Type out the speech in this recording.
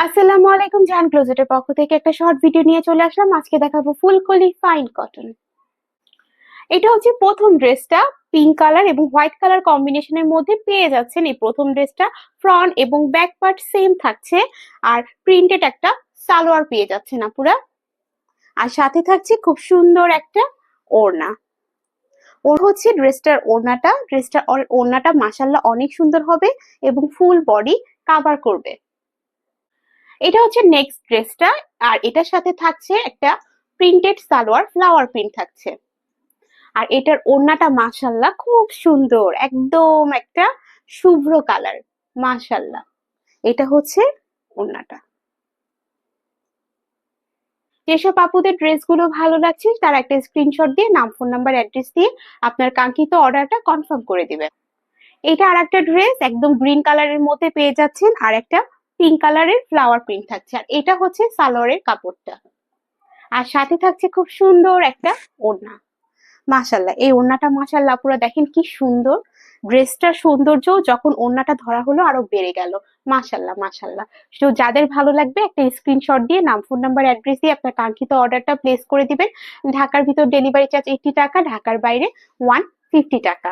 আসসালামু আলাইকুম, জাহান ক্লোজেটের পক্ষ থেকে একটা শর্ট ভিডিও নিয়ে চলে আসলাম। আজকে দেখাবো ফুলকলি ফাইন কটন। এটা হচ্ছে প্রথম ড্রেসটা, পিঙ্ক কালার এবং হোয়াইট কালার কম্বিনেশনের মধ্যে পেয়ে যাচ্ছেন। এই প্রথম ড্রেসটা ফ্রন্ট এবং ব্যাক পার্ট সেম থাকছে, আর প্রিন্টেড একটা সালোয়ার পেয়ে যাচ্ছেন আপুরা। আর সাথে থাকছে খুব সুন্দর একটা ওড়না। ওর হচ্ছে ড্রেসটার ওড়নাটা মাশাআল্লাহ অনেক সুন্দর হবে এবং ফুল বডি কাভার করবে। এটা হচ্ছে নেক্সট ড্রেসটা, আর এটার সাথে থাকছে একটা প্রিন্টেড সালোয়ার, ফ্লাওয়ার প্রিন্ট থাকছে। আর এটার ওড়নাটা মাশাআল্লাহ খুব সুন্দর, একদম একটা শুভ্র কালার। মাশাআল্লাহ, এটা হচ্ছে ওড়নাটা। যেসব আপুদের ড্রেসগুলো ভালো লাগছে তারা একটা স্ক্রিনশট দিয়ে নাম, ফোন নাম্বার, অ্যাড্রেস দিয়ে আপনার কাঙ্ক্ষিত অর্ডারটা কনফার্ম করে দিবেন। এটা আর একটা ড্রেস একদম গ্রিন কালারের মধ্যে পেয়ে যাচ্ছেন, আর একটা পিঙ্ক কালারের ফ্লাওয়ার প্রিন্ট থাকছে। আর এটা হচ্ছে সালোয়ারের কাপড়টা, আর সাথে থাকছে খুব সুন্দর একটা ওড়না। মাশাল্লাহ, এই ওড়নাটা মাশাল্লাহ পুরো দেখেন কি সুন্দর। ড্রেসটার সৌন্দর্য যখন ওড়নাটা ধরা হলো আরো বেড়ে গেল। মাশাল্লাহ মাশাল্লাহ। তো যাদের ভালো লাগবে একটা স্ক্রিনশট দিয়ে নাম, ফোন নাম্বার, অ্যাড্রেস দিয়ে আপনার কাঙ্ক্ষিত অর্ডারটা প্লেস করে দিবেন। ঢাকার ভিতর ডেলিভারি চার্জ 80 টাকা, ঢাকার বাইরে 150 টাকা।